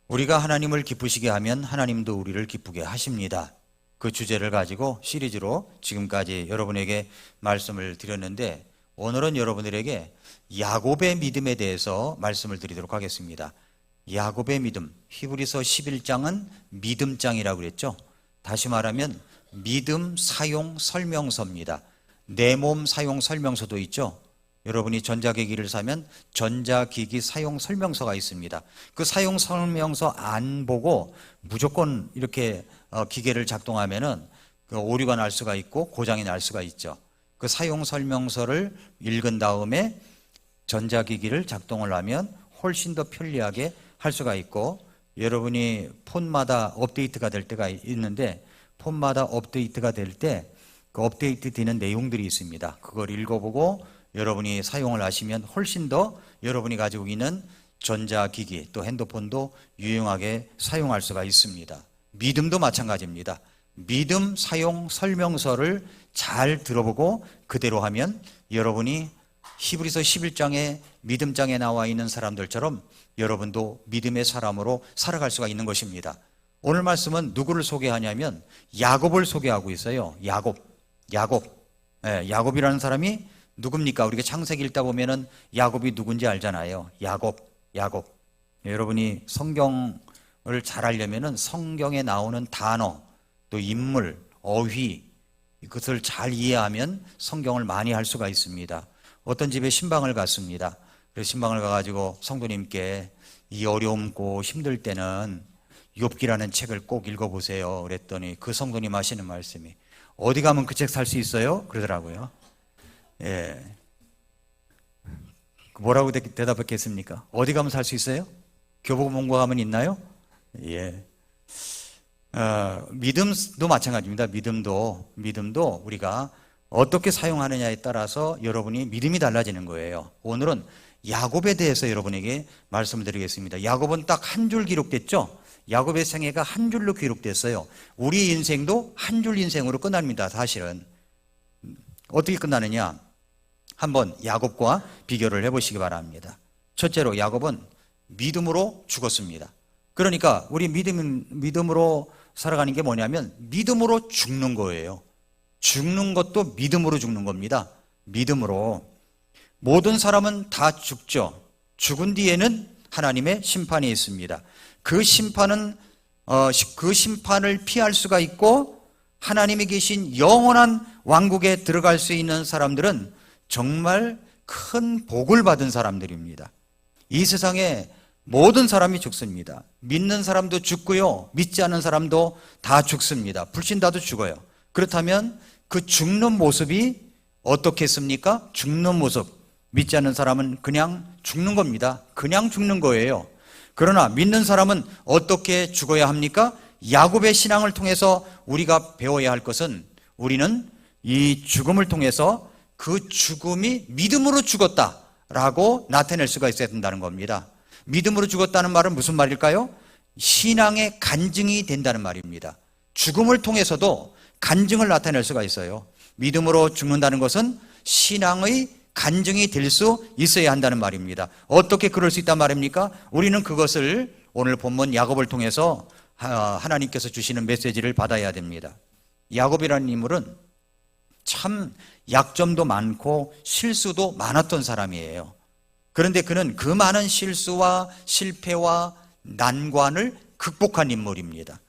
우리가 하나님을 기쁘시게 하면 하나님도 우리를 기쁘게 하십니다. 그 주제를 가지고 시리즈로 지금까지 여러분에게 말씀을 드렸는데, 오늘은 여러분들에게 야곱의 믿음에 대해서 말씀을 드리도록 하겠습니다. 야곱의 믿음, 히브리서 11장은 믿음장이라고 그랬죠. 다시 말하면 믿음 사용 설명서입니다. 내 몸 사용 설명서도 있죠. 여러분이 전자기기를 사면 전자기기 사용 설명서가 있습니다. 그 사용 설명서 안 보고 무조건 이렇게 기계를 작동하면은 그 오류가 날 수가 있고 고장이 날 수가 있죠. 그 사용 설명서를 읽은 다음에 전자기기를 작동을 하면 훨씬 더 편리하게 할 수가 있고, 여러분이 폰마다 업데이트가 될 때가 있는데, 폰마다 업데이트가 될 때 그 업데이트 되는 내용들이 있습니다. 그걸 읽어보고 여러분이 사용을 하시면 훨씬 더 여러분이 가지고 있는 전자기기 또 핸드폰도 유용하게 사용할 수가 있습니다. 믿음도 마찬가지입니다. 믿음 사용 설명서를 잘 들어보고 그대로 하면 여러분이 히브리서 11장의 믿음장에 나와 있는 사람들처럼 여러분도 믿음의 사람으로 살아갈 수가 있는 것입니다. 오늘 말씀은 누구를 소개하냐면 야곱을 소개하고 있어요. 야곱이라는 사람이 누굽니까? 우리가 창세기 읽다 보면은 야곱이 누군지 알잖아요. 야곱. 여러분이 성경을 잘 알려면은 성경에 나오는 단어, 또 인물, 어휘, 이것을 잘 이해하면 성경을 많이 할 수가 있습니다. 어떤 집에 신방을 갔습니다. 그래서 신방을 가가지고 성도님께 이 어려움고 힘들 때는 욥기라는 책을 꼭 읽어보세요. 그랬더니 그 성도님 하시는 말씀이, 어디 가면 그 책 살 수 있어요? 그러더라고요. 예. 뭐라고 대답했겠습니까? 어디 가면 살 수 있어요? 교보문고 가면 있나요? 예. 믿음도 마찬가지입니다. 믿음도 우리가 어떻게 사용하느냐에 따라서 여러분이 믿음이 달라지는 거예요. 오늘은 야곱에 대해서 여러분에게 말씀을 드리겠습니다. 야곱은 딱 한 줄 기록됐죠? 야곱의 생애가 한 줄로 기록됐어요. 우리 인생도 한 줄 인생으로 끝납니다. 사실은 어떻게 끝나느냐, 한번 야곱과 비교를 해보시기 바랍니다. 첫째로 야곱은 믿음으로 죽었습니다. 그러니까 우리 믿음으로 살아가는 게 뭐냐면 믿음으로 죽는 거예요. 죽는 것도 믿음으로 죽는 겁니다. 믿음으로. 모든 사람은 다 죽죠. 죽은 뒤에는 하나님의 심판이 있습니다. 그 심판을 피할 수가 있고 하나님이 계신 영원한 왕국에 들어갈 수 있는 사람들은 정말 큰 복을 받은 사람들입니다. 이 세상에 모든 사람이 죽습니다. 믿는 사람도 죽고요, 믿지 않는 사람도 다 죽습니다. 불신자도 죽어요. 그렇다면 그 죽는 모습이 어떻겠습니까? 죽는 모습, 믿지 않는 사람은 그냥 죽는 겁니다. 그냥 죽는 거예요. 그러나 믿는 사람은 어떻게 죽어야 합니까? 야곱의 신앙을 통해서 우리가 배워야 할 것은, 우리는 이 죽음을 통해서 그 죽음이 믿음으로 죽었다라고 나타낼 수가 있어야 된다는 겁니다. 믿음으로 죽었다는 말은 무슨 말일까요? 신앙의 간증이 된다는 말입니다. 죽음을 통해서도 간증을 나타낼 수가 있어요. 믿음으로 죽는다는 것은 신앙의 간증이 될 수 있어야 한다는 말입니다. 어떻게 그럴 수 있단 말입니까? 우리는 그것을 오늘 본문 야곱을 통해서 하나님께서 주시는 메시지를 받아야 됩니다. 야곱이라는 인물은 참 약점도 많고 실수도 많았던 사람이에요. 그런데 그는 그 많은 실수와 실패와 난관을 극복한 인물입니다.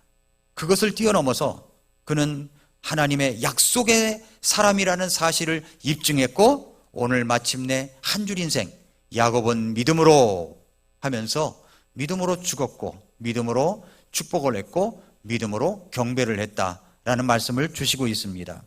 그것을 뛰어넘어서 그는 하나님의 약속의 사람이라는 사실을 입증했고, 오늘 마침내 한 줄 인생, 야곱은 믿음으로 하면서 믿음으로 죽었고 믿음으로 축복을 했고 믿음으로 경배를 했다라는 말씀을 주시고 있습니다.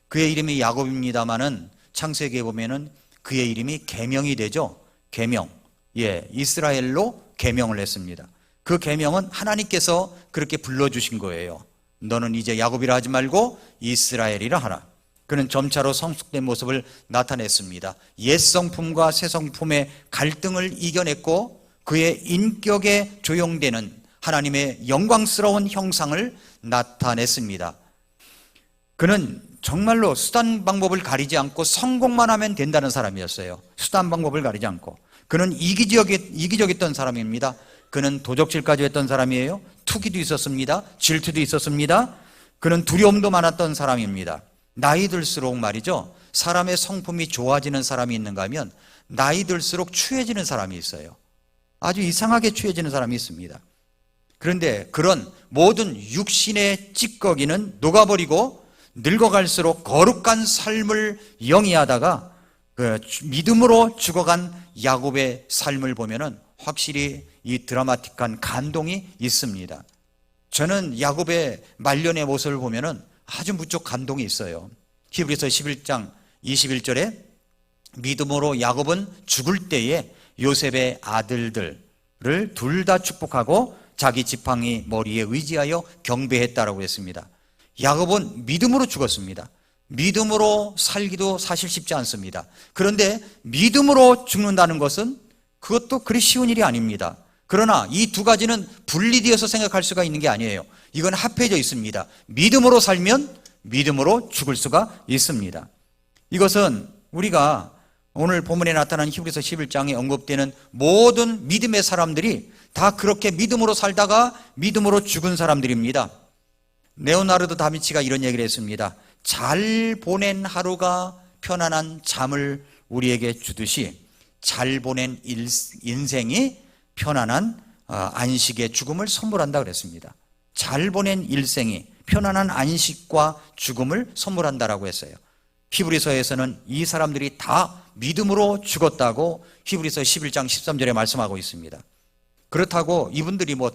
그의 이름이 야곱입니다마는 창세기에 보면은 그의 이름이 계명이 되죠. 계명. 이스라엘로 계명을 했습니다. 그 계명은 하나님께서 그렇게 불러주신 거예요. 너는 이제 야곱이라 하지 말고 이스라엘이라 하라. 그는 점차로 성숙된 모습을 나타냈습니다. 옛 성품과 새 성품의 갈등을 이겨냈고 그의 인격에 조용되는 하나님의 영광스러운 형상을 나타냈습니다. 그는 정말로 수단 방법을 가리지 않고 성공만 하면 된다는 사람이었어요. 수단 방법을 가리지 않고. 그는 이기적이었던 사람입니다. 그는 도적질까지 했던 사람이에요. 투기도 있었습니다. 질투도 있었습니다. 그는 두려움도 많았던 사람입니다. 나이 들수록 말이죠, 사람의 성품이 좋아지는 사람이 있는가 하면 나이 들수록 추해지는 사람이 있어요. 아주 이상하게 추해지는 사람이 있습니다. 그런데 그런 모든 육신의 찌꺼기는 녹아버리고 늙어갈수록 거룩한 삶을 영위하다가 그 믿음으로 죽어간 야곱의 삶을 보면은 확실히 이 드라마틱한 감동이 있습니다. 저는 야곱의 말년의 모습을 보면은 아주 무척 감동이 있어요. 히브리서 11장 21절에 믿음으로 야곱은 죽을 때에 요셉의 아들들을 둘 다 축복하고 자기 지팡이 머리에 의지하여 경배했다라고 했습니다. 야곱은 믿음으로 죽었습니다. 믿음으로 살기도 사실 쉽지 않습니다. 그런데 믿음으로 죽는다는 것은 그것도 그리 쉬운 일이 아닙니다. 그러나 이 두 가지는 분리되어서 생각할 수가 있는 게 아니에요. 이건 합해져 있습니다. 믿음으로 살면 믿음으로 죽을 수가 있습니다. 이것은 우리가 오늘 본문에 나타난 히브리서 11장에 언급되는 모든 믿음의 사람들이 다 그렇게 믿음으로 살다가 믿음으로 죽은 사람들입니다. 레오나르도 다빈치가 이런 얘기를 했습니다. 잘 보낸 하루가 편안한 잠을 우리에게 주듯이 잘 보낸 인생이 편안한 안식의 죽음을 선물한다 그랬습니다. 잘 보낸 일생이 편안한 안식과 죽음을 선물한다라고 했어요. 히브리서에서는 이 사람들이 다 믿음으로 죽었다고 히브리서 11장 13절에 말씀하고 있습니다. 그렇다고 이분들이 뭐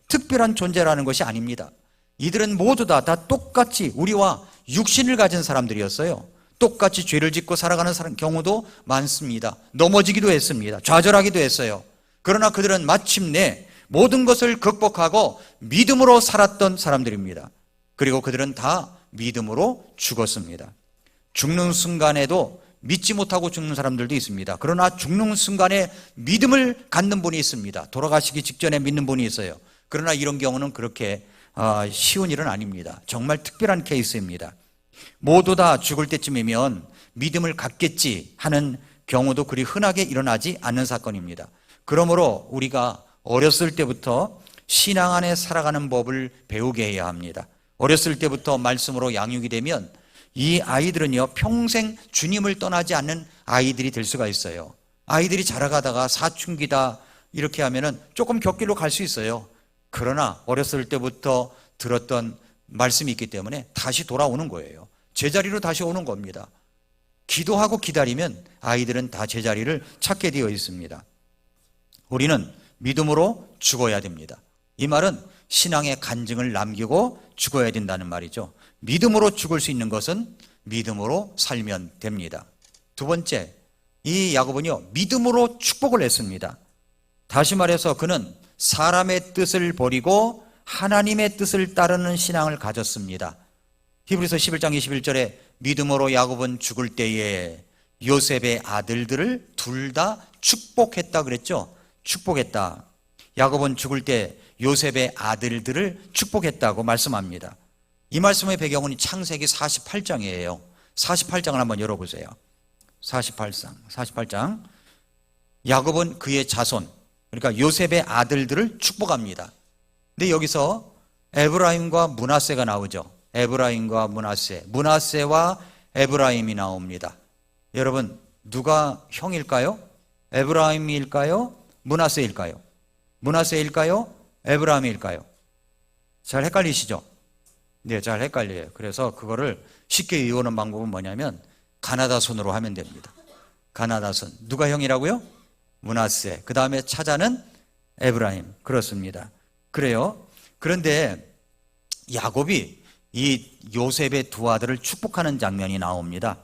특별한 존재라는 것이 아닙니다. 이들은 모두 다 똑같이 우리와 육신을 가진 사람들이었어요. 똑같이 죄를 짓고 살아가는 경우도 많습니다. 넘어지기도 했습니다. 좌절하기도 했어요. 그러나 그들은 마침내 모든 것을 극복하고 믿음으로 살았던 사람들입니다. 그리고 그들은 다 믿음으로 죽었습니다. 죽는 순간에도 믿지 못하고 죽는 사람들도 있습니다. 그러나 죽는 순간에 믿음을 갖는 분이 있습니다. 돌아가시기 직전에 믿는 분이 있어요. 그러나 이런 경우는 그렇게 쉬운 일은 아닙니다. 정말 특별한 케이스입니다. 모두 다 죽을 때쯤이면 믿음을 갖겠지 하는 경우도 그리 흔하게 일어나지 않는 사건입니다. 그러므로 우리가 어렸을 때부터 신앙 안에 살아가는 법을 배우게 해야 합니다. 어렸을 때부터 말씀으로 양육이 되면 이 아이들은요, 평생 주님을 떠나지 않는 아이들이 될 수가 있어요. 아이들이 자라가다가 사춘기다 이렇게 하면은 조금 곁길로 갈 수 있어요. 그러나 어렸을 때부터 들었던 말씀이 있기 때문에 다시 돌아오는 거예요. 제자리로 다시 오는 겁니다. 기도하고 기다리면 아이들은 다 제자리를 찾게 되어 있습니다. 우리는 믿음으로 죽어야 됩니다. 이 말은 신앙의 간증을 남기고 죽어야 된다는 말이죠. 믿음으로 죽을 수 있는 것은 믿음으로 살면 됩니다. 두 번째, 이 야곱은요, 믿음으로 축복을 했습니다. 다시 말해서 그는 사람의 뜻을 버리고 하나님의 뜻을 따르는 신앙을 가졌습니다. 히브리서 11장 21절에 믿음으로 야곱은 죽을 때에 요셉의 아들들을 둘 다 축복했다 그랬죠. 축복했다. 야곱은 죽을 때 요셉의 아들들을 축복했다고 말씀합니다. 이 말씀의 배경은 창세기 48장이에요. 48장을 한번 열어보세요. 48장. 야곱은 그의 자손, 그러니까 요셉의 아들들을 축복합니다. 근데 여기서 에브라임과 므낫세가 나오죠. 에브라임과 므낫세와 에브라임이 나옵니다. 여러분, 누가 형일까요? 에브라임일까요? 므낫세일까요? 므낫세일까요? 에브라임일까요? 잘 헷갈리시죠? 네, 잘 헷갈려요. 그래서 그거를 쉽게 외우는 방법은 뭐냐면 가나다 손으로 하면 됩니다. 가나다 손. 누가 형이라고요? 므낫세. 그 다음에 차자는 에브라임. 그렇습니다. 그래요. 그런데 야곱이 이 요셉의 두 아들을 축복하는 장면이 나옵니다.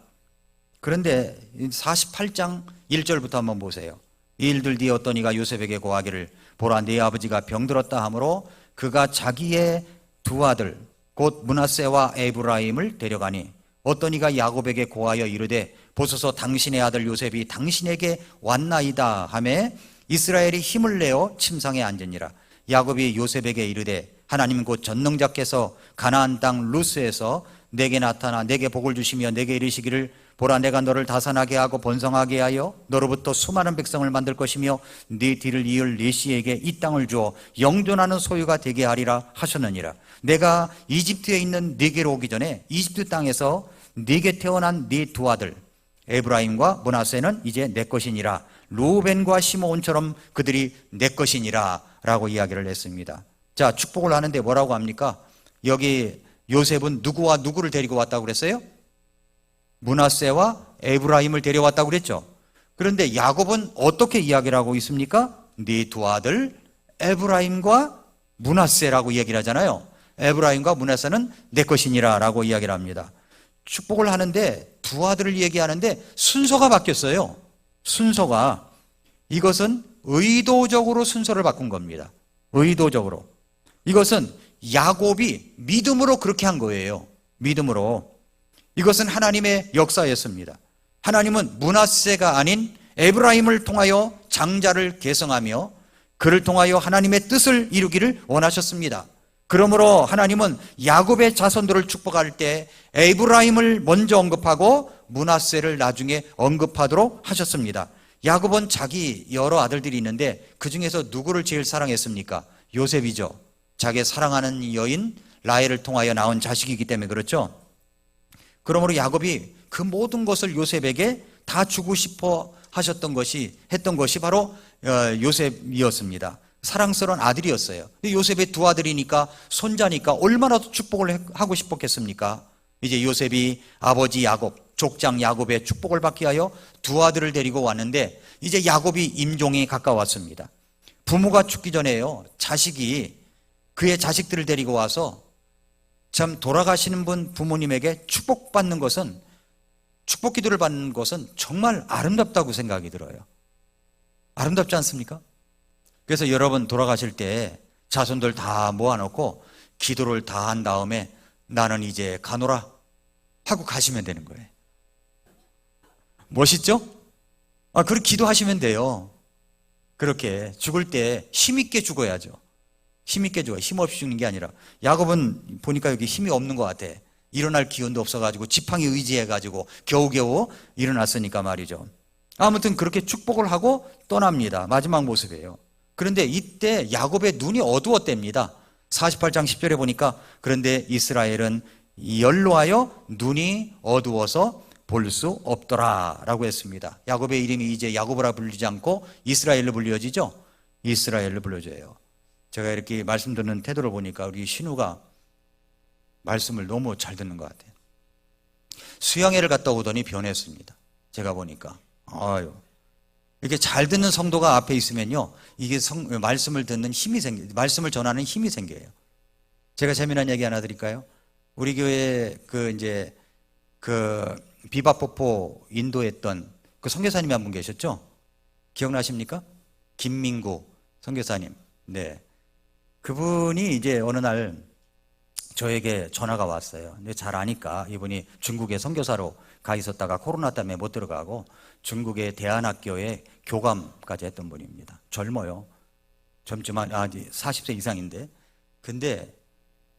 그런데 48장 1절부터 한번 보세요. 이 일들 뒤에 어떤 이가 요셉에게 고하기를 보라, 네 아버지가 병들었다 하므로 그가 자기의 두 아들 곧 므낫세와 에브라임을 데려가니 어떤 이가 야곱에게 고하여 이르되 보소서 당신의 아들 요셉이 당신에게 왔나이다 하매 이스라엘이 힘을 내어 침상에 앉으니라. 야곱이 요셉에게 이르되 하나님 곧 전능자께서 가나안 땅 루스에서 내게 나타나 내게 복을 주시며 내게 이르시기를 보라, 내가 너를 다산하게 하고 번성하게 하여 너로부터 수많은 백성을 만들 것이며 네 뒤를 이을 네 씨에게 이 땅을 주어 영존하는 소유가 되게 하리라 하셨느니라. 내가 이집트에 있는 네게로 오기 전에 이집트 땅에서 네게 태어난 네 두 아들 에브라임과 므낫세는 이제 내 것이니라. 루벤과 시므온처럼 그들이 내 것이니라 라고 이야기를 했습니다. 자, 축복을 하는데 뭐라고 합니까? 여기 요셉은 누구와 누구를 데리고 왔다고 그랬어요? 므낫세와 에브라임을 데려왔다고 그랬죠. 그런데 야곱은 어떻게 이야기를 하고 있습니까? 네 두 아들 에브라임과 므낫세라고 이야기를 하잖아요. 에브라임과 므낫세는 내 것이니라 라고 이야기를 합니다. 축복을 하는데 두 아들을 얘기하는데 순서가 바뀌었어요. 순서가. 이것은 의도적으로 순서를 바꾼 겁니다. 의도적으로. 이것은 야곱이 믿음으로 그렇게 한 거예요. 믿음으로. 이것은 하나님의 역사였습니다. 하나님은 므낫세가 아닌 에브라임을 통하여 장자를 계승하며 그를 통하여 하나님의 뜻을 이루기를 원하셨습니다. 그러므로 하나님은 야곱의 자손들을 축복할 때 에브라임을 먼저 언급하고 므낫세를 나중에 언급하도록 하셨습니다. 야곱은 자기 여러 아들들이 있는데 그 중에서 누구를 제일 사랑했습니까? 요셉이죠. 자기 사랑하는 여인 라헬을 통하여 낳은 자식이기 때문에 그렇죠. 그러므로 야곱이 그 모든 것을 요셉에게 다 주고 싶어 했던 것이 바로 요셉이었습니다. 사랑스러운 아들이었어요. 요셉의 두 아들이니까 손자니까 얼마나 더 축복을 하고 싶었겠습니까? 이제 요셉이 아버지 야곱, 족장 야곱의 축복을 받기 위하여 두 아들을 데리고 왔는데 이제 야곱이 임종에 가까웠습니다. 부모가 죽기 전에요, 자식이 그의 자식들을 데리고 와서 참 돌아가시는 분 부모님에게 축복 기도를 받는 것은 정말 아름답다고 생각이 들어요. 아름답지 않습니까? 그래서 여러분 돌아가실 때 자손들 다 모아놓고 기도를 다 한 다음에 나는 이제 가노라 하고 가시면 되는 거예요. 멋있죠? 그렇게 기도하시면 돼요. 그렇게 죽을 때 힘있게 죽어야죠. 힘있게 죽어요. 힘없이 죽는 게 아니라. 야곱은 보니까 여기 힘이 없는 것 같아. 일어날 기운도 없어가지고 지팡이 의지해가지고 겨우겨우 일어났으니까 말이죠. 아무튼 그렇게 축복을 하고 떠납니다. 마지막 모습이에요. 그런데 이때 야곱의 눈이 어두웠답니다. 48장 10절에 보니까 그런데 이스라엘은 연로하여 눈이 어두워서 볼 수 없더라 라고 했습니다. 야곱의 이름이 이제 야곱이라 불리지 않고 이스라엘로 불려지죠. 이스라엘로 불려져요. 제가 이렇게 말씀 듣는 태도를 보니까 우리 신우가 말씀을 너무 잘 듣는 것 같아요. 수양회를 갔다 오더니 변했습니다. 제가 보니까 이렇게 잘 듣는 성도가 앞에 있으면요, 이게 말씀을 듣는 힘이 말씀을 전하는 힘이 생겨요. 제가 재미난 얘기 하나 드릴까요? 우리 교회에 비바포포 인도했던 그 선교사님이 한 분 계셨죠? 기억나십니까? 김민구 선교사님. 네. 그분이 이제 어느 날 저에게 전화가 왔어요. 근데 잘 아니까 이분이 중국에 선교사로 가 있었다가 코로나 때문에 못 들어가고 중국의 대안학교에 교감까지 했던 분입니다. 젊어요. 젊지만 40세 이상인데. 근데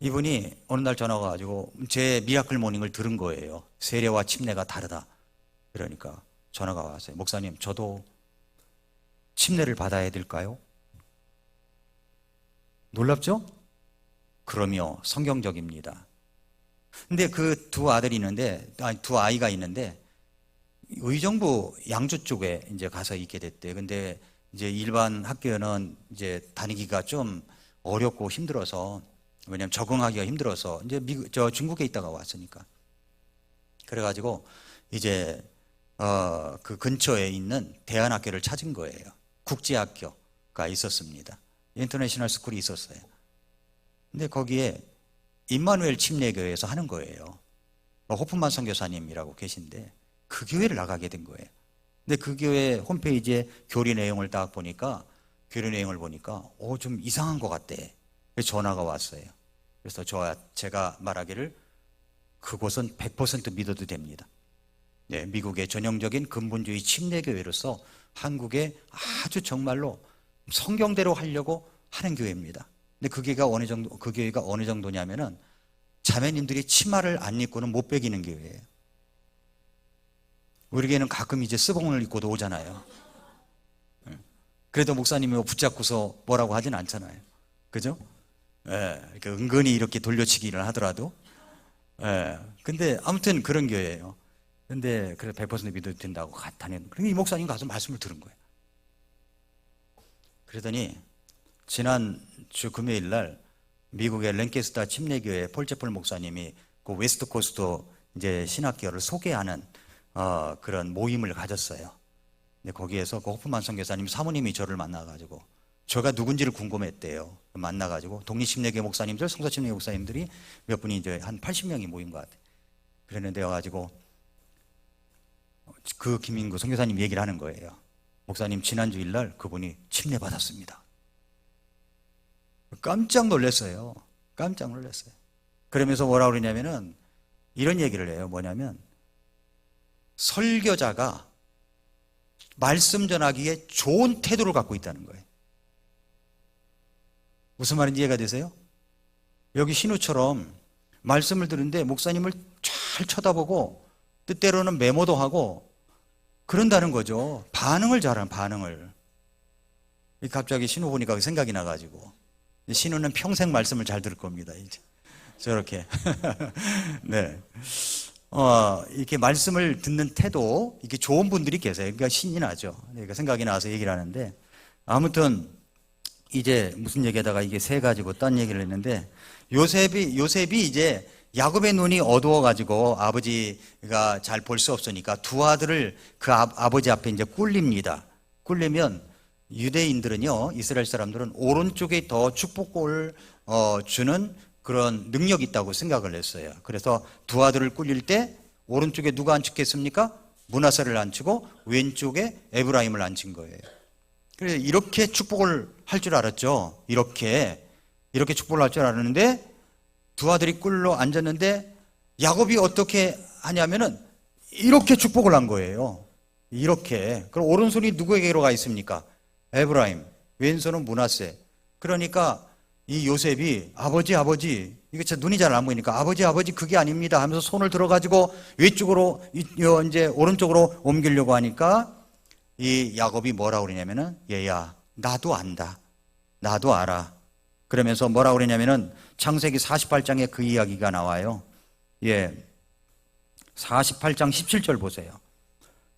이분이 어느 날 전화가 와가지고 제 미라클 모닝을 들은 거예요. 세례와 침례가 다르다. 그러니까 전화가 왔어요. 목사님, 저도 침례를 받아야 될까요? 놀랍죠? 그러며 성경적입니다. 근데 그 두 아이가 있는데 의정부 양주 쪽에 이제 가서 있게 됐대. 근데 이제 일반 학교는 이제 다니기가 좀 어렵고 힘들어서, 왜냐면 적응하기가 힘들어서 이제 중국에 있다가 왔으니까. 그래가지고 이제 그 근처에 있는 대안학교를 찾은 거예요. 국제학교가 있었습니다. 인터내셔널 스쿨이 있었어요. 근데 거기에 임마누엘 침례교회에서 하는 거예요. 호프만 선교사님이라고 계신데 그 교회를 나가게 된 거예요. 근데 그 교회 홈페이지에 교리 내용을 딱 보니까 좀 이상한 것 같대. 그래서 전화가 왔어요. 그래서 제가 말하기를 그곳은 100% 믿어도 됩니다. 네, 미국의 전형적인 근본주의 침례교회로서 한국에 아주 정말로 성경대로 하려고 하는 교회입니다. 근데 그 교회가 어느 정도냐면은 자매님들이 치마를 안 입고는 못 베기는 교회예요. 우리 교회는 가끔 이제 스봉을 입고도 오잖아요. 그래도 목사님이 뭐 붙잡고서 뭐라고 하진 않잖아요. 그죠? 예, 그러니까 은근히 이렇게 돌려치기를 하더라도. 예, 근데 아무튼 그런 교회예요. 근데 그래 100% 믿어도 된다고 다니는. 그러니까 이 목사님 가서 말씀을 들은 거예요. 그러더니 지난주 금요일 날 미국의 랭캐스터 침례교회 폴체폴 목사님이 그 웨스트 코스트 이제 신학교를 소개하는 그런 모임을 가졌어요. 근데 거기에서 그 호프만 선교사님 사모님이 저를 만나가지고 저가 누군지를 궁금했대요. 만나가지고 독립침례교회 목사님들, 성서침례교회 목사님들이 몇 분이 이제 한 80명이 모인 것 같아요. 그랬는데 와가지고 그 김인구 선교사님 얘기를 하는 거예요. 목사님 지난주일 날 그분이 침례 받았습니다. 깜짝 놀랐어요. 깜짝 놀랐어요. 그러면서 뭐라고 그러냐면은 이런 얘기를 해요. 뭐냐면 설교자가 말씀 전하기에 좋은 태도를 갖고 있다는 거예요. 무슨 말인지 이해가 되세요? 여기 신우처럼 말씀을 들은데 목사님을 잘 쳐다보고 때때로는 메모도 하고 그런다는 거죠. 반응을 잘하는 반응을. 갑자기 신우 보니까 생각이 나가지고 신우는 평생 말씀을 잘 들을 겁니다. 이제 저렇게 네. 이렇게 말씀을 듣는 태도, 이게 좋은 분들이 계세요. 그러니까 신이 나죠. 그러니까 생각이 나서 얘기를 하는데, 아무튼, 이제 무슨 얘기하다가 이게 세 가지고 딴 얘기를 했는데, 요셉이 이제 야곱의 눈이 어두워가지고 아버지가 잘 볼 수 없으니까 두 아들을 그 아버지 앞에 이제 꿀립니다. 꿀리면 유대인들은요, 이스라엘 사람들은 오른쪽에 더 축복을 주는 그런 능력이 있다고 생각을 했어요. 그래서 두 아들을 꿀릴 때 오른쪽에 누가 앉혔겠습니까? 므낫세를 앉히고 왼쪽에 에브라임을 앉힌 거예요. 그래서 이렇게 축복을 할 줄 알았죠. 이렇게 축복을 할 줄 알았는데 두 아들이 꿀로 앉았는데 야곱이 어떻게 하냐면은 이렇게 축복을 한 거예요. 이렇게. 그럼 오른손이 누구에게로 가 있습니까? 에브라임. 왼손은 므낫세. 그러니까 이 요셉이 아버지 이게 제 눈이 잘 안 보이니까 아버지 그게 아닙니다 하면서 손을 들어가지고 위쪽으로 이제 오른쪽으로 옮기려고 하니까 이 야곱이 뭐라고 그러냐면은 얘야 나도 안다 나도 알아 그러면서 뭐라고 그러냐면은 창세기 48장에 그 이야기가 나와요. 48장 17절 보세요.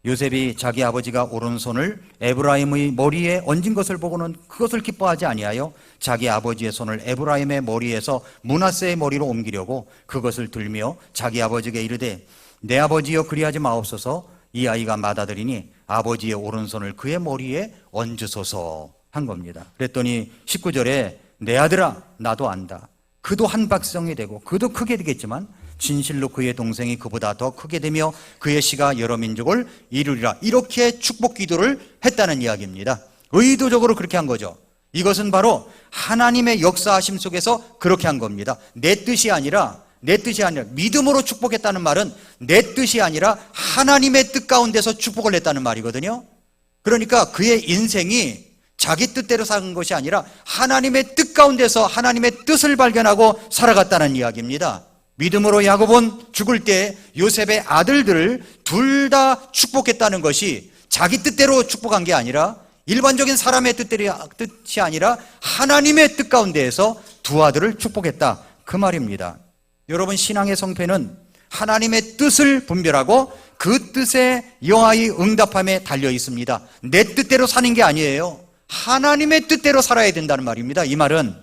요셉이 자기 아버지가 오른손을 에브라임의 머리에 얹은 것을 보고는 그것을 기뻐하지 아니하여 자기 아버지의 손을 에브라임의 머리에서 므낫세의 머리로 옮기려고 그것을 들며 자기 아버지에게 이르되 내 아버지여 그리하지 마옵소서 이 아이가 맏아들이니 아버지의 오른손을 그의 머리에 얹으소서 한 겁니다. 그랬더니 19절에 내 아들아 나도 안다. 그도 한 백성이 되고 그도 크게 되겠지만 진실로 그의 동생이 그보다 더 크게 되며 그의 씨가 여러 민족을 이루리라. 이렇게 축복 기도를 했다는 이야기입니다. 의도적으로 그렇게 한 거죠. 이것은 바로 하나님의 역사하심 속에서 그렇게 한 겁니다. 내 뜻이 아니라 믿음으로 축복했다는 말은 내 뜻이 아니라 하나님의 뜻 가운데서 축복을 했다는 말이거든요. 그러니까 그의 인생이 자기 뜻대로 산 것이 아니라 하나님의 뜻 가운데서 하나님의 뜻을 발견하고 살아갔다는 이야기입니다. 믿음으로 야곱은 죽을 때 요셉의 아들들을 둘 다 축복했다는 것이 자기 뜻대로 축복한 게 아니라 일반적인 사람의 뜻이 아니라 하나님의 뜻 가운데에서 두 아들을 축복했다 그 말입니다. 여러분 신앙의 성패는 하나님의 뜻을 분별하고 그 뜻에 여하의 응답함에 달려 있습니다. 내 뜻대로 사는 게 아니에요. 하나님의 뜻대로 살아야 된다는 말입니다. 이 말은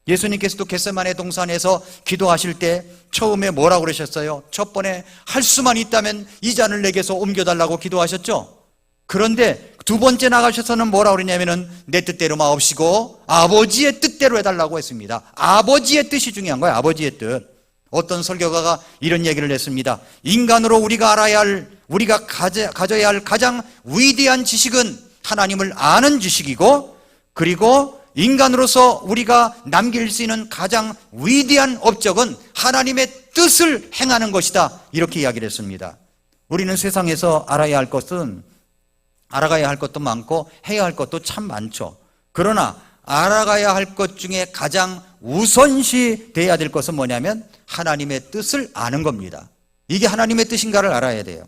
예수님께서도 겟세마네 동산에서 기도하실 때 처음에 뭐라고 그러셨어요? 첫 번에 할 수만 있다면 이 잔을 내게서 옮겨달라고 기도하셨죠. 그런데 두 번째 나가셔서는 뭐라고 그러냐면은 내 뜻대로 마옵시고 아버지의 뜻대로 해달라고 했습니다. 아버지의 뜻이 중요한 거예요. 아버지의 뜻. 어떤 설교가가 이런 얘기를 했습니다. 인간으로 우리가 가져야 할 가장 위대한 지식은 하나님을 아는 지식이고 그리고 인간으로서 우리가 남길 수 있는 가장 위대한 업적은 하나님의 뜻을 행하는 것이다. 이렇게 이야기를 했습니다. 우리는 세상에서 알아야 할 것도 많고 해야 할 것도 참 많죠. 그러나 알아가야 할 것 중에 가장 우선시 돼야 될 것은 뭐냐면 하나님의 뜻을 아는 겁니다. 이게 하나님의 뜻인가를 알아야 돼요.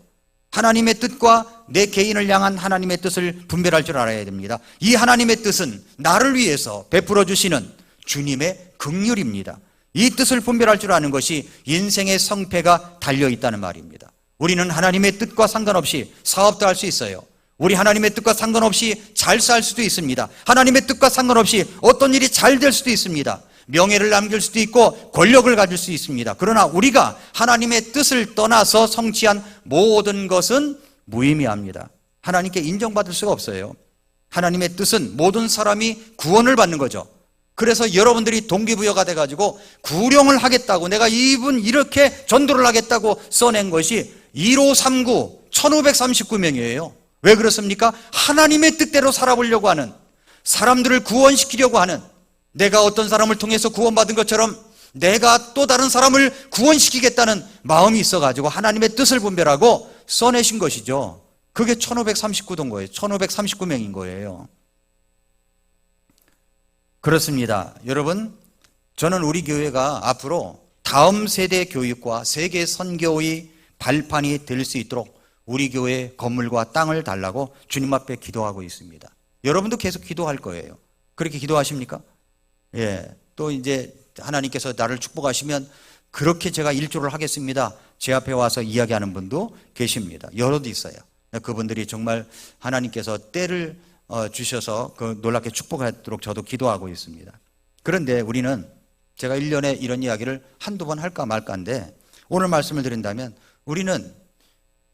하나님의 뜻과 내 개인을 향한 하나님의 뜻을 분별할 줄 알아야 됩니다. 이 하나님의 뜻은 나를 위해서 베풀어 주시는 주님의 긍휼입니다. 이 뜻을 분별할 줄 아는 것이 인생의 성패가 달려있다는 말입니다. 우리는 하나님의 뜻과 상관없이 사업도 할 수 있어요. 우리 하나님의 뜻과 상관없이 잘 살 수도 있습니다. 하나님의 뜻과 상관없이 어떤 일이 잘 될 수도 있습니다. 명예를 남길 수도 있고 권력을 가질 수 있습니다. 그러나 우리가 하나님의 뜻을 떠나서 성취한 모든 것은 무의미합니다. 하나님께 인정받을 수가 없어요. 하나님의 뜻은 모든 사람이 구원을 받는 거죠. 그래서 여러분들이 동기부여가 돼가지고 구령을 하겠다고, 내가 이분 이렇게 전도를 하겠다고 써낸 것이 1539, 1539명이에요. 왜 그렇습니까? 하나님의 뜻대로 살아보려고 하는, 사람들을 구원시키려고 하는, 내가 어떤 사람을 통해서 구원받은 것처럼 내가 또 다른 사람을 구원시키겠다는 마음이 있어가지고 하나님의 뜻을 분별하고 써내신 것이죠. 그게 1539인 거예요. 1539명인 거예요. 그렇습니다. 여러분, 저는 우리 교회가 앞으로 다음 세대 교육과 세계 선교의 발판이 될 수 있도록 우리 교회 건물과 땅을 달라고 주님 앞에 기도하고 있습니다. 여러분도 계속 기도할 거예요. 그렇게 기도하십니까? 예. 또 이제 하나님께서 나를 축복하시면 그렇게 제가 일조를 하겠습니다. 제 앞에 와서 이야기하는 분도 계십니다. 여럿 있어요. 그분들이 정말 하나님께서 때를 주셔서 그 놀랍게 축복하도록 저도 기도하고 있습니다. 그런데 우리는, 제가 1년에 이런 이야기를 한두 번 할까 말까인데, 오늘 말씀을 드린다면 우리는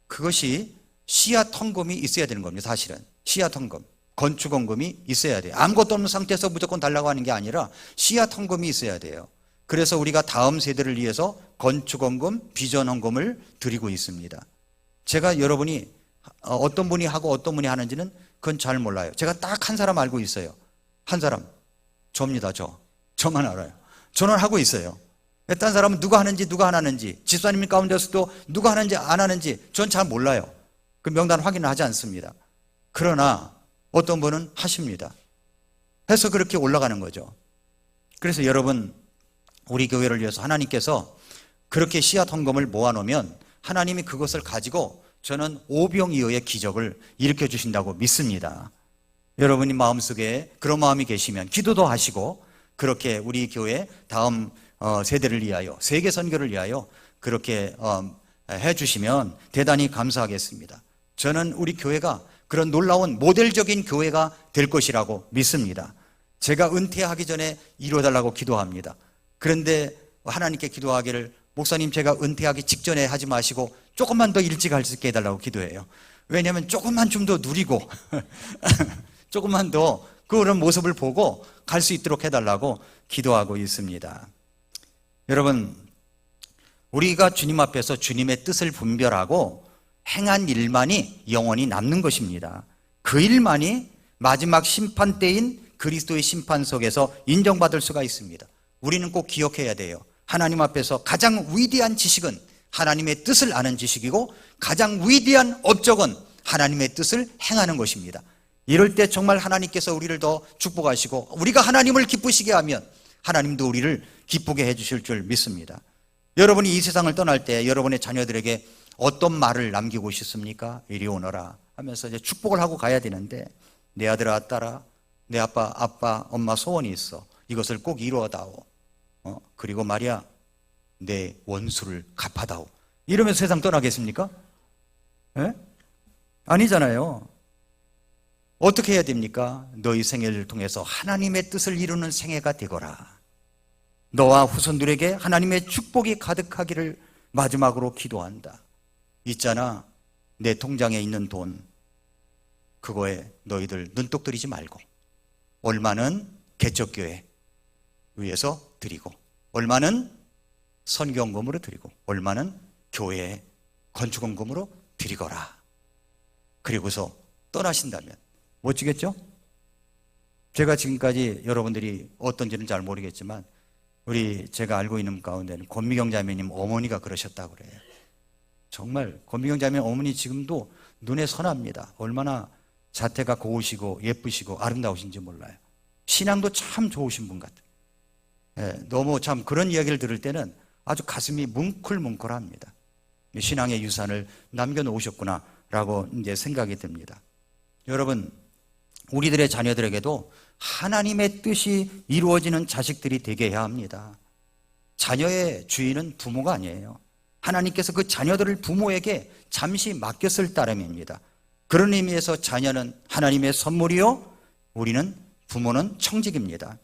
그것이 씨앗 헌금이 있어야 되는 겁니다. 사실은 씨앗 헌금, 건축 헌금이 있어야 돼요. 아무것도 없는 상태에서 무조건 달라고 하는 게 아니라 씨앗 헌금이 있어야 돼요. 그래서 우리가 다음 세대를 위해서 건축 헌금, 비전 헌금을 드리고 있습니다. 제가 여러분이 어떤 분이 하고 어떤 분이 하는지는 그건 잘 몰라요. 제가 딱 한 사람 알고 있어요. 한 사람, 저입니다. 저만 알아요. 저는 하고 있어요. 딴 사람은 누가 하는지 누가 안 하는지, 집사님 가운데서도 누가 하는지 안 하는지 전 잘 몰라요. 그 명단 확인을 하지 않습니다. 그러나 어떤 분은 하십니다. 해서 그렇게 올라가는 거죠. 그래서 여러분, 우리 교회를 위해서 하나님께서 그렇게 씨앗 헌금을 모아놓으면 하나님이 그것을 가지고 저는 오병이어의 기적을 일으켜 주신다고 믿습니다. 여러분이 마음속에 그런 마음이 계시면 기도도 하시고 그렇게 우리 교회 다음 세대를 위하여, 세계 선교를 위하여 그렇게 해주시면 대단히 감사하겠습니다. 저는 우리 교회가 그런 놀라운 모델적인 교회가 될 것이라고 믿습니다. 제가 은퇴하기 전에 이루어달라고 기도합니다. 그런데 하나님께 기도하기를, 목사님 제가 은퇴하기 직전에 하지 마시고 조금만 더 일찍 할 수 있게 해달라고 기도해요. 왜냐하면 조금만 좀 더 누리고 조금만 더 그런 모습을 보고 갈 수 있도록 해달라고 기도하고 있습니다. 여러분, 우리가 주님 앞에서 주님의 뜻을 분별하고 행한 일만이 영원히 남는 것입니다. 그 일만이 마지막 심판 때인 그리스도의 심판 속에서 인정받을 수가 있습니다. 우리는 꼭 기억해야 돼요. 하나님 앞에서 가장 위대한 지식은 하나님의 뜻을 아는 지식이고 가장 위대한 업적은 하나님의 뜻을 행하는 것입니다. 이럴 때 정말 하나님께서 우리를 더 축복하시고 우리가 하나님을 기쁘시게 하면 하나님도 우리를 기쁘게 해주실 줄 믿습니다. 여러분이 이 세상을 떠날 때 여러분의 자녀들에게 어떤 말을 남기고 싶습니까? 이리 오너라 하면서 이제 축복을 하고 가야 되는데, 내 아들아 딸아, 내 아빠 엄마 소원이 있어. 이것을 꼭 이루어다오. 그리고 말이야, 내 원수를 갚아다오. 이러면서 세상 떠나겠습니까? 예? 아니잖아요. 어떻게 해야 됩니까? 너희 생애를 통해서 하나님의 뜻을 이루는 생애가 되거라. 너와 후손들에게 하나님의 축복이 가득하기를 마지막으로 기도한다. 있잖아, 내 통장에 있는 돈, 그거에 너희들 눈독 들이지 말고 얼마는 개척교회 위해서 드리고, 얼마는 선교헌금으로 드리고, 얼마는 교회 건축헌금으로 드리거라. 그리고서 떠나신다면 멋지겠죠? 제가 지금까지 여러분들이 어떤지는 잘 모르겠지만 제가 알고 있는 가운데는 권미경 자매님 어머니가 그러셨다고 그래요. 정말 권미경 자매 어머니 지금도 눈에 선합니다. 얼마나 자태가 고우시고 예쁘시고 아름다우신지 몰라요. 신앙도 참 좋으신 분 같아요. 너무 참 그런 이야기를 들을 때는 아주 가슴이 뭉클뭉클합니다. 신앙의 유산을 남겨놓으셨구나라고 이제 생각이 듭니다. 여러분, 우리들의 자녀들에게도 하나님의 뜻이 이루어지는 자식들이 되게 해야 합니다. 자녀의 주인은 부모가 아니에요. 하나님께서 그 자녀들을 부모에게 잠시 맡겼을 따름입니다. 그런 의미에서 자녀는 하나님의 선물이요, 우리는 부모는 청직입니다.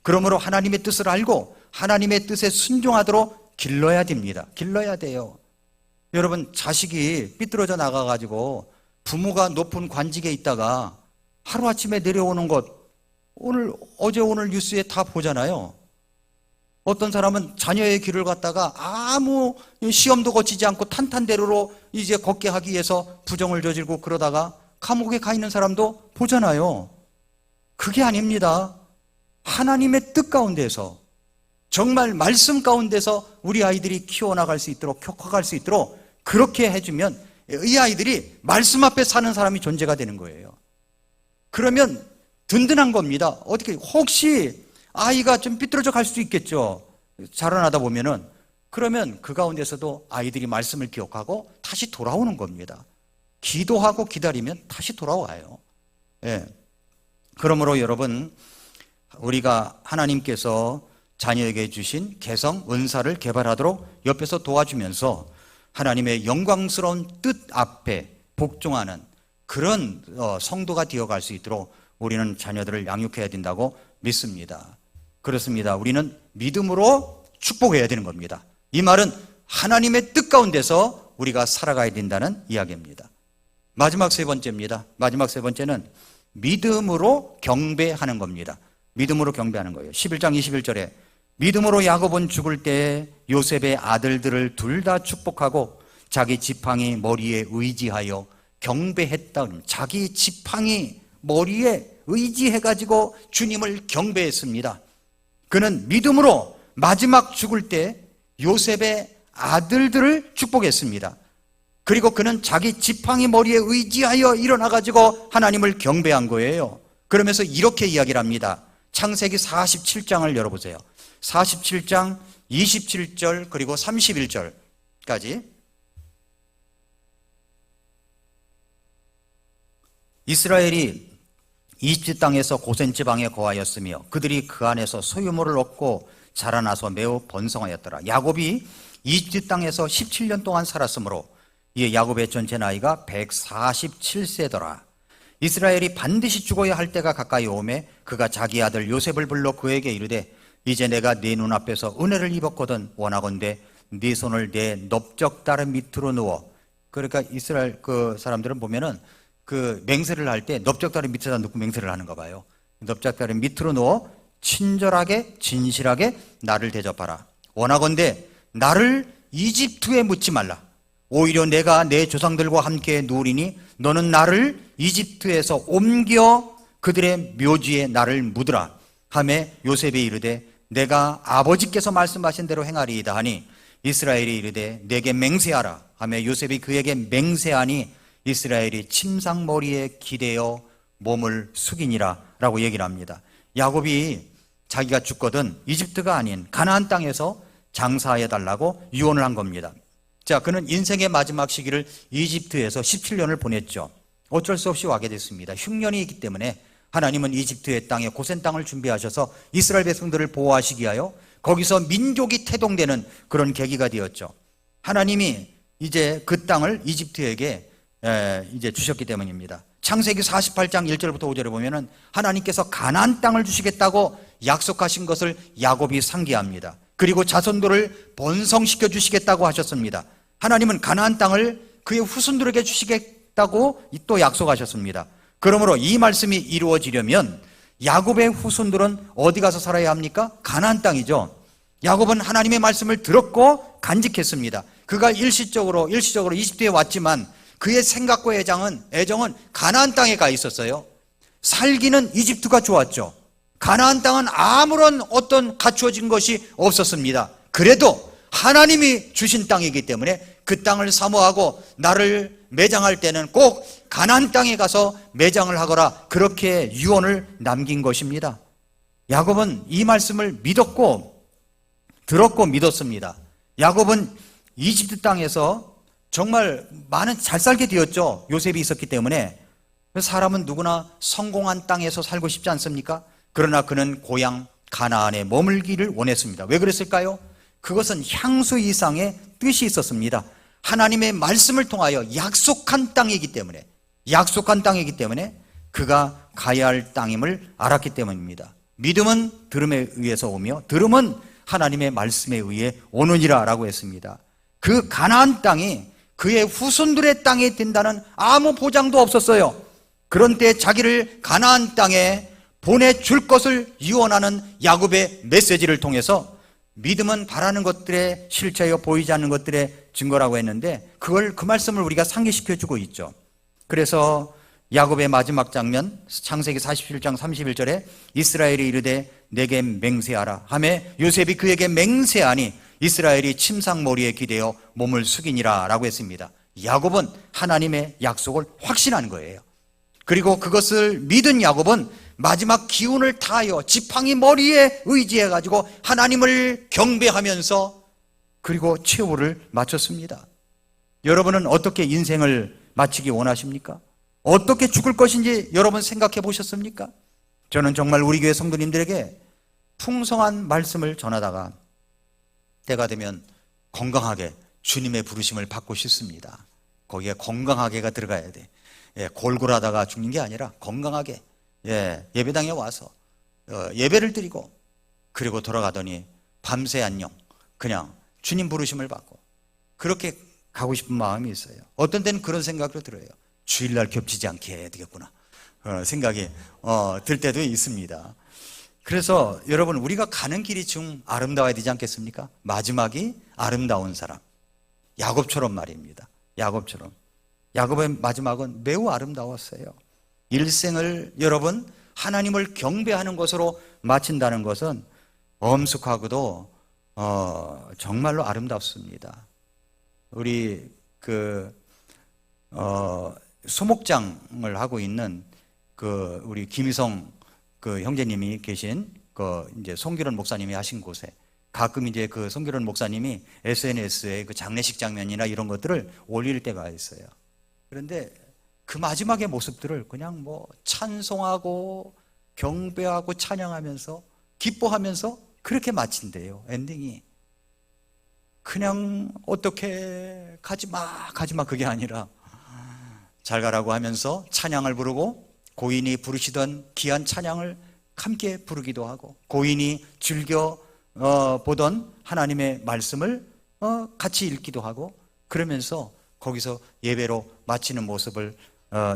그러므로 하나님의 뜻을 알고 하나님의 뜻에 순종하도록 길러야 됩니다. 길러야 돼요. 여러분, 자식이 삐뚤어져 나가가지고 부모가 높은 관직에 있다가 하루아침에 내려오는 것, 어제 오늘 뉴스에 다 보잖아요. 어떤 사람은 자녀의 길을 갖다가 아무 시험도 거치지 않고 탄탄대로로 이제 걷게 하기 위해서 부정을 저지르고 그러다가 감옥에 가 있는 사람도 보잖아요. 그게 아닙니다. 하나님의 뜻 가운데서, 정말 말씀 가운데서 우리 아이들이 키워나갈 수 있도록, 격화갈 수 있도록 그렇게 해주면 이 아이들이 말씀 앞에 사는 사람이 존재가 되는 거예요. 그러면 든든한 겁니다. 어떻게, 혹시 아이가 좀 삐뚤어져 갈 수도 있겠죠. 자라나다 보면은. 그러면 그 가운데서도 아이들이 말씀을 기억하고 다시 돌아오는 겁니다. 기도하고 기다리면 다시 돌아와요. 예. 그러므로 여러분, 우리가 하나님께서 자녀에게 주신 개성, 은사를 개발하도록 옆에서 도와주면서 하나님의 영광스러운 뜻 앞에 복종하는 그런 성도가 되어갈 수 있도록 우리는 자녀들을 양육해야 된다고 믿습니다. 그렇습니다. 우리는 믿음으로 축복해야 되는 겁니다. 이 말은 하나님의 뜻 가운데서 우리가 살아가야 된다는 이야기입니다. 마지막 세 번째입니다. 마지막 세 번째는 믿음으로 경배하는 겁니다. 믿음으로 경배하는 거예요. 11장 21절에 믿음으로 야곱은 죽을 때 요셉의 아들들을 둘 다 축복하고 자기 지팡이 머리에 의지하여 경배했다. 자기 지팡이 머리에 의지해가지고 주님을 경배했습니다. 그는 믿음으로 마지막 죽을 때 요셉의 아들들을 축복했습니다. 그리고 그는 자기 지팡이 머리에 의지하여 일어나가지고 하나님을 경배한 거예요. 그러면서 이렇게 이야기를 합니다. 창세기 47장을 열어보세요. 47장 27절 그리고 31절까지. 이스라엘이 이집트 땅에서 고센 지방에 거하였으며 그들이 그 안에서 소유물을 얻고 자라나서 매우 번성하였더라. 야곱이 이집트 땅에서 17년 동안 살았으므로 이에 야곱의 전체 나이가 147세더라. 이스라엘이 반드시 죽어야 할 때가 가까이 오매 그가 자기 아들 요셉을 불러 그에게 이르되 이제 내가 네 눈앞에서 은혜를 입었거든 원하건대 네 손을 내 넓적다리 밑으로 누워. 그러니까 이스라엘 그 사람들은 보면은 그 맹세를 할 때 넓적다리 밑에다 놓고 맹세를 하는가 봐요. 넓적다리 밑으로 누워 친절하게 진실하게 나를 대접하라. 원하건대 나를 이집트에 묻지 말라. 오히려 내가 내 조상들과 함께 누우리니 너는 나를 이집트에서 옮겨 그들의 묘지에 나를 묻으라 하매 요셉이 이르되 내가 아버지께서 말씀하신 대로 행하리이다 하니 이스라엘이 이르되 내게 맹세하라 하매 요셉이 그에게 맹세하니 이스라엘이 침상머리에 기대어 몸을 숙이니라 라고 얘기를 합니다. 야곱이 자기가 죽거든 이집트가 아닌 가나안 땅에서 장사해달라고 유언을 한 겁니다. 자, 그는 인생의 마지막 시기를 이집트에서 17년을 보냈죠. 어쩔 수 없이 와게 됐습니다. 흉년이 있기 때문에 하나님은 이집트의 땅에 고센 땅을 준비하셔서 이스라엘 백성들을 보호하시기 위하여 거기서 민족이 태동되는 그런 계기가 되었죠. 하나님이 이제 그 땅을 이집트에게 이제 주셨기 때문입니다. 창세기 48장 1절부터 5절에 보면은 하나님께서 가나안 땅을 주시겠다고 약속하신 것을 야곱이 상기합니다. 그리고 자손들을 번성시켜 주시겠다고 하셨습니다. 하나님은 가나안 땅을 그의 후손들에게 주시겠다고 또 약속하셨습니다. 그러므로 이 말씀이 이루어지려면 야곱의 후손들은 어디 가서 살아야 합니까? 가나안 땅이죠. 야곱은 하나님의 말씀을 들었고 간직했습니다. 그가 일시적으로 이집트에 왔지만 그의 생각과 애정은 가나안 땅에 가 있었어요. 살기는 이집트가 좋았죠. 가나안 땅은 아무런 어떤 갖추어진 것이 없었습니다. 그래도 하나님이 주신 땅이기 때문에 그 땅을 사모하고 나를 매장할 때는 꼭 가나안 땅에 가서 매장을 하거라 그렇게 유언을 남긴 것입니다. 야곱은 이 말씀을 믿었고 들었고 믿었습니다. 야곱은 이집트 땅에서 정말 많은 잘 살게 되었죠. 요셉이 있었기 때문에. 사람은 누구나 성공한 땅에서 살고 싶지 않습니까? 그러나 그는 고향 가나안에 머물기를 원했습니다. 왜 그랬을까요? 그것은 향수 이상의 뜻이 있었습니다. 하나님의 말씀을 통하여 약속한 땅이기 때문에 그가 가야 할 땅임을 알았기 때문입니다. 믿음은 들음에 의해서 오며 들음은 하나님의 말씀에 의해 오느니라 라고 했습니다. 그 가나안 땅이 그의 후손들의 땅이 된다는 아무 보장도 없었어요. 그런 때 자기를 가나안 땅에 보내줄 것을 유언하는 야곱의 메시지를 통해서 믿음은 바라는 것들의 실체여 보이지 않는 것들의 증거라고 했는데 그 말씀을 우리가 상기시켜주고 있죠. 그래서 야곱의 마지막 장면 창세기 47장 31절에 이스라엘이 이르되 내게 맹세하라 하매 요셉이 그에게 맹세하니 이스라엘이 침상머리에 기대어 몸을 숙이니라 라고 했습니다. 야곱은 하나님의 약속을 확신한 거예요. 그리고 그것을 믿은 야곱은 마지막 기운을 다하여 지팡이 머리에 의지해 가지고 하나님을 경배하면서 그리고 최후를 마쳤습니다. 여러분은 어떻게 인생을 마치기 원하십니까? 어떻게 죽을 것인지 여러분 생각해 보셨습니까? 저는 정말 우리 교회 성도님들에게 풍성한 말씀을 전하다가 때가 되면 건강하게 주님의 부르심을 받고 싶습니다. 거기에 건강하게가 들어가야 돼. 골골하다가 죽는 게 아니라 건강하게 예배당에 와서 예배를 드리고 그리고 돌아가더니 밤새 안녕 그냥 주님 부르심을 받고 그렇게 가고 싶은 마음이 있어요. 어떤 때는 그런 생각도 들어요. 주일날 겹치지 않게 해야 되겠구나 생각이 들 때도 있습니다. 그래서 여러분 우리가 가는 길이 좀 아름다워야 되지 않겠습니까? 마지막이 아름다운 사람 야곱처럼 말입니다. 야곱의 마지막은 매우 아름다웠어요. 일생을 여러분 하나님을 경배하는 것으로 마친다는 것은 엄숙하고도 정말로 아름답습니다. 우리 소목장을 하고 있는 우리 김희성 형제님이 계신 이제 송기론 목사님이 하신 곳에 가끔 이제 송기론 목사님이 SNS에 장례식 장면이나 이런 것들을 올릴 때가 있어요. 그런데 그 마지막의 모습들을 그냥 찬송하고 경배하고 찬양하면서 기뻐하면서 그렇게 마친대요. 엔딩이 그냥 어떻게 가지마 그게 아니라 잘 가라고 하면서 찬양을 부르고 고인이 부르시던 귀한 찬양을 함께 부르기도 하고 고인이 즐겨 보던 하나님의 말씀을 같이 읽기도 하고 그러면서 거기서 예배로 마치는 모습을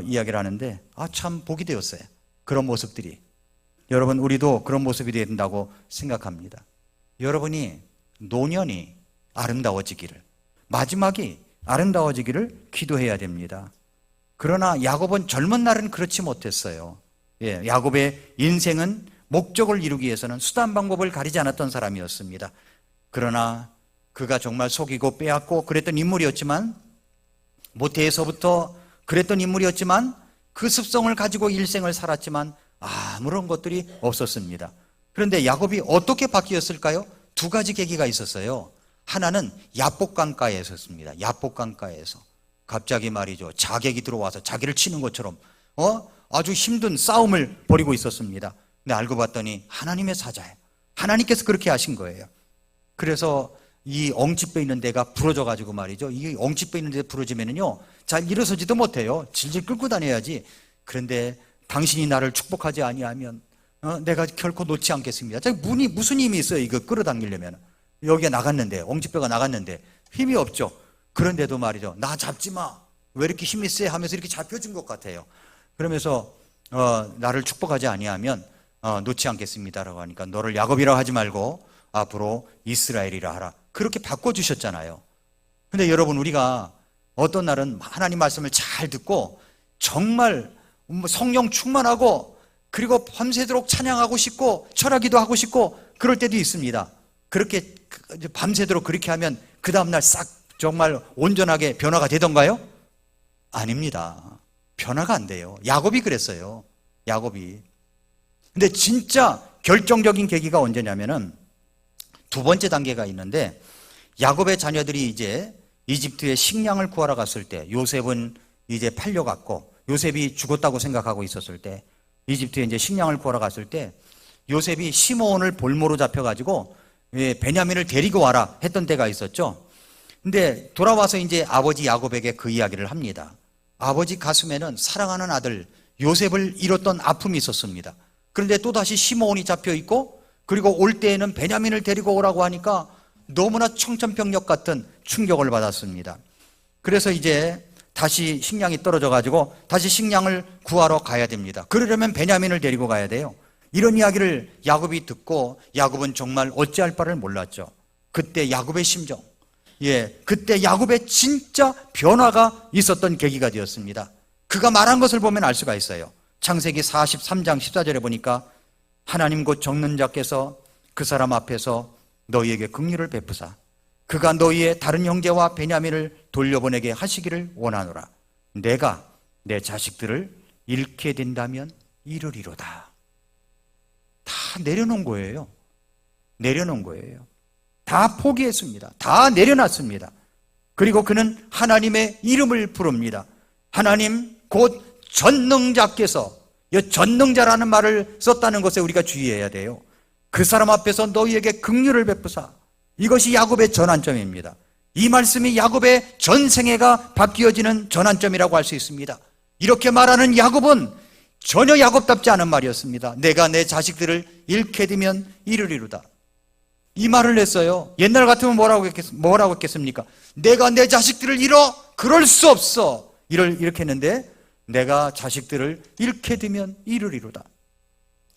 이야기를 하는데 참 복이 되었어요. 그런 모습들이. 여러분 우리도 그런 모습이 되어야 된다고 생각합니다. 여러분이 노년이 아름다워지기를 마지막이 아름다워지기를 기도해야 됩니다. 그러나 야곱은 젊은 날은 그렇지 못했어요. 야곱의 인생은 목적을 이루기 위해서는 수단 방법을 가리지 않았던 사람이었습니다. 그러나 그가 정말 속이고 빼앗고 그랬던 인물이었지만 모태에서부터 그랬던 인물이었지만 그 습성을 가지고 일생을 살았지만 아무런 것들이 없었습니다. 그런데 야곱이 어떻게 바뀌었을까요? 두 가지 계기가 있었어요. 하나는 야복강가에 있었습니다. 야복강가에서 갑자기 말이죠. 자객이 들어와서 자기를 치는 것처럼 아주 힘든 싸움을 벌이고 있었습니다. 근데 알고 봤더니 하나님의 사자예요. 하나님께서 그렇게 하신 거예요. 그래서 이 엉치뼈 있는 데가 부러져 가지고 말이죠. 이 엉치뼈 있는 데 부러지면은요 잘 일어서지도 못해요. 질질 끌고 다녀야지. 그런데 당신이 나를 축복하지 아니하면 내가 결코 놓지 않겠습니다. 무슨 힘이 있어요? 이거 끌어당기려면. 여기가 나갔는데 엉치뼈가 나갔는데 힘이 없죠. 그런데도 말이죠. 나 잡지 마. 왜 이렇게 힘이 세? 하면서 이렇게 잡혀준 것 같아요. 그러면서 나를 축복하지 아니하면 놓지 않겠습니다라고 하니까 너를 야곱이라 하지 말고 앞으로 이스라엘이라 하라. 그렇게 바꿔주셨잖아요. 근데 여러분 우리가 어떤 날은 하나님 말씀을 잘 듣고 정말 성령 충만하고 그리고 밤새도록 찬양하고 싶고 철학기도 하고 싶고 그럴 때도 있습니다. 그렇게 밤새도록 그렇게 하면 그 다음날 싹 정말 온전하게 변화가 되던가요? 아닙니다. 변화가 안 돼요. 야곱이 그랬어요. 야곱이. 근데 진짜 결정적인 계기가 언제냐면은 두 번째 단계가 있는데 야곱의 자녀들이 이제 이집트에 식량을 구하러 갔을 때 요셉은 이제 팔려갔고 요셉이 죽었다고 생각하고 있었을 때 이집트에 이제 식량을 구하러 갔을 때 요셉이 시므온을 볼모로 잡혀가지고 베냐민을 데리고 와라 했던 때가 있었죠. 근데 돌아와서 이제 아버지 야곱에게 그 이야기를 합니다. 아버지 가슴에는 사랑하는 아들 요셉을 잃었던 아픔이 있었습니다. 그런데 또다시 시므온이 잡혀 있고 그리고 올 때에는 베냐민을 데리고 오라고 하니까 너무나 청천벽력 같은 충격을 받았습니다. 그래서 이제 다시 식량이 떨어져 가지고 다시 식량을 구하러 가야 됩니다. 그러려면 베냐민을 데리고 가야 돼요. 이런 이야기를 야곱이 듣고 야곱은 정말 어찌할 바를 몰랐죠. 그때 야곱의 심정, 그때 야곱의 진짜 변화가 있었던 계기가 되었습니다. 그가 말한 것을 보면 알 수가 있어요. 창세기 43장 14절에 보니까 하나님 곧 적는 자께서 그 사람 앞에서 너희에게 긍휼을 베푸사 그가 너희의 다른 형제와 베냐민을 돌려보내게 하시기를 원하노라. 내가 내 자식들을 잃게 된다면 이르리로다. 다 내려놓은 거예요. 내려놓은 거예요. 다 포기했습니다. 다 내려놨습니다. 그리고 그는 하나님의 이름을 부릅니다. 하나님 곧 전능자께서, 전능자라는 말을 썼다는 것에 우리가 주의해야 돼요. 그 사람 앞에서 너희에게 긍휼을 베푸사. 이것이 야곱의 전환점입니다. 이 말씀이 야곱의 전생애가 바뀌어지는 전환점이라고 할 수 있습니다. 이렇게 말하는 야곱은 전혀 야곱답지 않은 말이었습니다. 내가 내 자식들을 잃게 되면 이르리로다. 이 말을 했어요. 옛날 같으면 뭐라고 했겠습니까? 내가 내 자식들을 잃어? 그럴 수 없어. 이렇게 했는데 내가 자식들을 잃게 되면 이르리로다.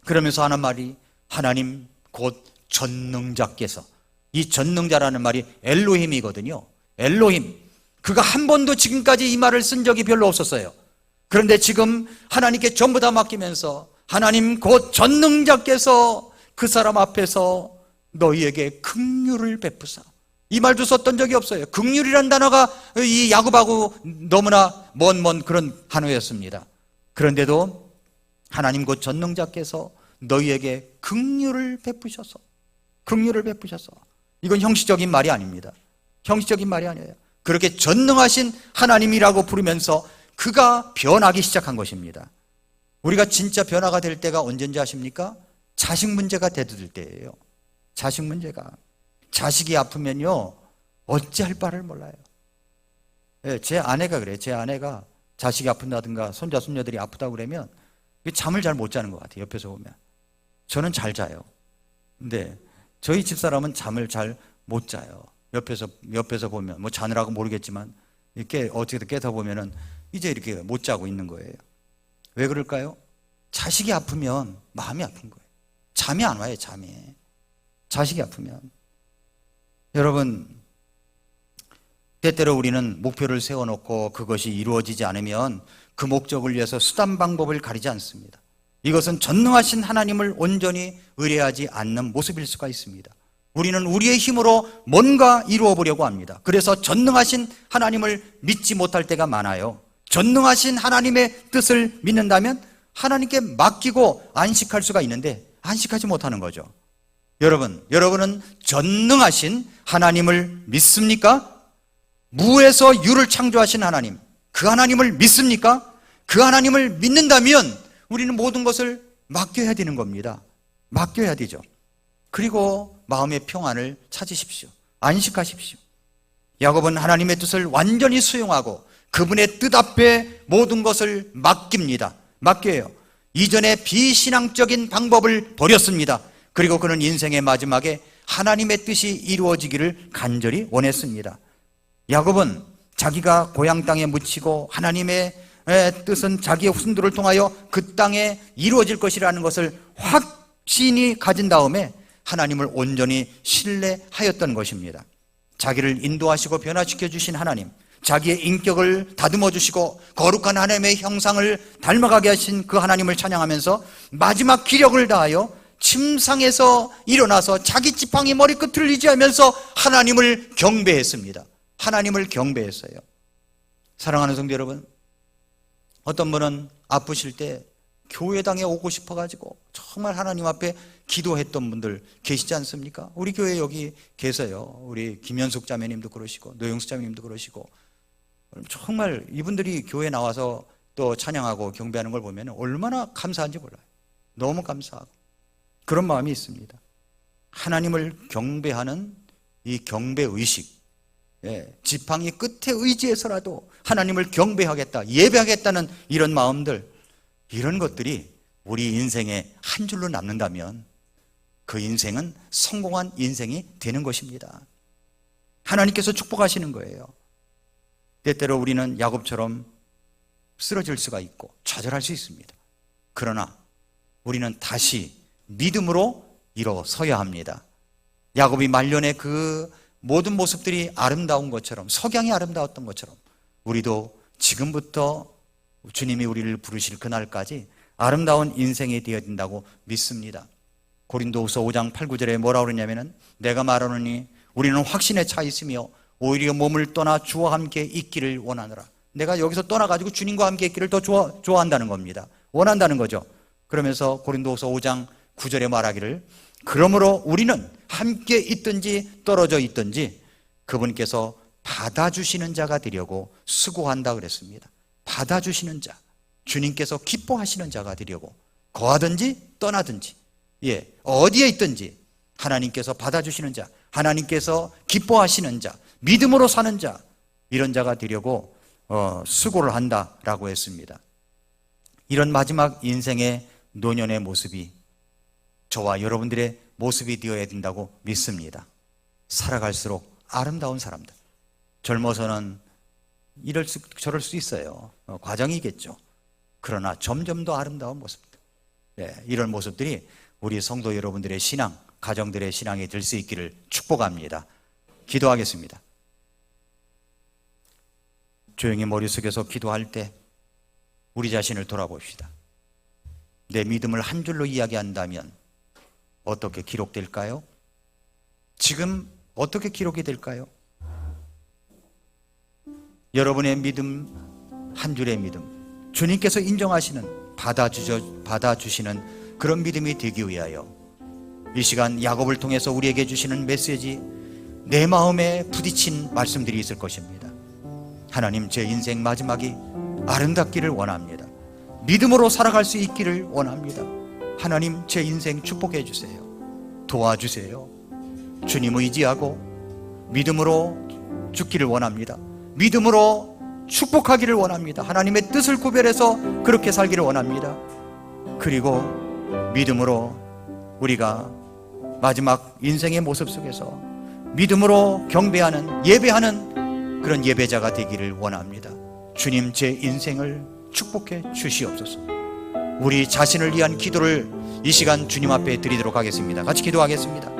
그러면서 하는 말이 하나님 곧 전능자께서, 이 전능자라는 말이 엘로힘이거든요. 엘로힘. 그가 한 번도 지금까지 이 말을 쓴 적이 별로 없었어요. 그런데 지금 하나님께 전부 다 맡기면서 하나님 곧 전능자께서 그 사람 앞에서 너희에게 긍휼을 베푸사. 이 말도 썼던 적이 없어요. 긍휼이라는 단어가 이 야곱하고 너무나 먼 그런 한어였습니다. 그런데도 하나님 곧 전능자께서 너희에게 긍휼을 베푸셔서, 긍휼을 베푸셔서. 이건 형식적인 말이 아닙니다. 형식적인 말이 아니에요. 그렇게 전능하신 하나님이라고 부르면서 그가 변하기 시작한 것입니다. 우리가 진짜 변화가 될 때가 언제인지 아십니까? 자식 문제가 대두될 때예요. 자식 문제가. 자식이 아프면요 어찌할 바를 몰라요. 제 아내가 그래요. 제 아내가 자식이 아픈다든가 손자 손녀들이 아프다고 그러면 잠을 잘 못 자는 것 같아요. 옆에서 보면. 저는 잘 자요. 근데 저희 집사람은 잠을 잘 못 자요. 옆에서 보면 뭐 자느라고 모르겠지만 이렇게 어떻게든 깨다 보면은 이제 이렇게 못 자고 있는 거예요. 왜 그럴까요? 자식이 아프면 마음이 아픈 거예요. 잠이 안 와요. 잠이. 자식이 아프면. 여러분, 때때로 우리는 목표를 세워놓고 그것이 이루어지지 않으면 그 목적을 위해서 수단 방법을 가리지 않습니다. 이것은 전능하신 하나님을 온전히 의뢰하지 않는 모습일 수가 있습니다. 우리는 우리의 힘으로 뭔가 이루어 보려고 합니다. 그래서 전능하신 하나님을 믿지 못할 때가 많아요. 전능하신 하나님의 뜻을 믿는다면 하나님께 맡기고 안식할 수가 있는데 안식하지 못하는 거죠. 여러분은 전능하신 하나님을 믿습니까? 무에서 유를 창조하신 하나님, 그 하나님을 믿습니까? 그 하나님을 믿는다면 우리는 모든 것을 맡겨야 되는 겁니다. 맡겨야 되죠. 그리고 마음의 평안을 찾으십시오. 안식하십시오. 야곱은 하나님의 뜻을 완전히 수용하고 그분의 뜻 앞에 모든 것을 맡깁니다. 맡겨요. 이전에 비신앙적인 방법을 버렸습니다. 그리고 그는 인생의 마지막에 하나님의 뜻이 이루어지기를 간절히 원했습니다. 야곱은 자기가 고향 땅에 묻히고 하나님의 뜻은 자기의 후손들을 통하여 그 땅에 이루어질 것이라는 것을 확신이 가진 다음에 하나님을 온전히 신뢰하였던 것입니다. 자기를 인도하시고 변화시켜 주신 하나님, 자기의 인격을 다듬어 주시고 거룩한 하나님의 형상을 닮아가게 하신 그 하나님을 찬양하면서 마지막 기력을 다하여 침상에서 일어나서 자기 지팡이 머리끝을 의지하면서 하나님을 경배했습니다. 하나님을 경배했어요. 사랑하는 성도 여러분, 어떤 분은 아프실 때 교회당에 오고 싶어가지고 정말 하나님 앞에 기도했던 분들 계시지 않습니까? 우리 교회 여기 계세요. 우리 김현숙 자매님도 그러시고 노영수 자매님도 그러시고, 정말 이분들이 교회 나와서 또 찬양하고 경배하는 걸 보면 얼마나 감사한지 몰라요. 너무 감사하고 그런 마음이 있습니다. 하나님을 경배하는 이 경배의식, 지팡이 끝에 의지해서라도 하나님을 경배하겠다, 예배하겠다는 이런 마음들, 이런 것들이 우리 인생에 한 줄로 남는다면 그 인생은 성공한 인생이 되는 것입니다. 하나님께서 축복하시는 거예요. 때때로 우리는 야곱처럼 쓰러질 수가 있고 좌절할 수 있습니다. 그러나 우리는 다시 믿음으로 일어서야 합니다. 야곱이 말년에 그 모든 모습들이 아름다운 것처럼, 석양이 아름다웠던 것처럼 우리도 지금부터 주님이 우리를 부르실 그날까지 아름다운 인생이 되어야 된다고 믿습니다. 고린도후서 5장 8, 9절에 뭐라고 그러냐면은, 내가 말하노니 우리는 확신에 차 있으며 오히려 몸을 떠나 주와 함께 있기를 원하노라. 내가 여기서 떠나가지고 주님과 함께 있기를 더 좋아한다는 겁니다. 원한다는 거죠. 그러면서 고린도후서 5장 9절에 말하기를, 그러므로 우리는 함께 있든지 떨어져 있든지 그분께서 받아주시는 자가 되려고 수고한다 그랬습니다. 받아주시는 자, 주님께서 기뻐하시는 자가 되려고, 거하든지 떠나든지, 어디에 있든지 하나님께서 받아주시는 자, 하나님께서 기뻐하시는 자, 믿음으로 사는 자, 이런 자가 되려고 수고를 한다라고 했습니다. 이런 마지막 인생의 노년의 모습이 저와 여러분들의 모습이 되어야 된다고 믿습니다. 살아갈수록 아름다운 사람들, 젊어서는 저럴 수 있어요. 과정이겠죠. 그러나 점점 더 아름다운 모습들, 이런 모습들이 우리 성도 여러분들의 신앙, 가정들의 신앙이 될 수 있기를 축복합니다. 기도하겠습니다. 조용히 머릿속에서 기도할 때 우리 자신을 돌아봅시다. 내 믿음을 한 줄로 이야기한다면 어떻게 기록될까요? 지금 어떻게 기록이 될까요? 여러분의 믿음, 한 줄의 믿음, 주님께서 인정하시는, 받아주시는 그런 믿음이 되기 위하여 이 시간 야곱을 통해서 우리에게 주시는 메시지, 내 마음에 부딪힌 말씀들이 있을 것입니다. 하나님, 제 인생 마지막이 아름답기를 원합니다. 믿음으로 살아갈 수 있기를 원합니다. 하나님, 제 인생 축복해 주세요. 도와주세요. 주님 의지하고 믿음으로 죽기를 원합니다. 믿음으로 축복하기를 원합니다. 하나님의 뜻을 구별해서 그렇게 살기를 원합니다. 그리고 믿음으로 우리가 마지막 인생의 모습 속에서 믿음으로 경배하는, 예배하는 그런 예배자가 되기를 원합니다. 주님, 제 인생을 축복해 주시옵소서. 우리 자신을 위한 기도를 이 시간 주님 앞에 드리도록 하겠습니다. 같이 기도하겠습니다.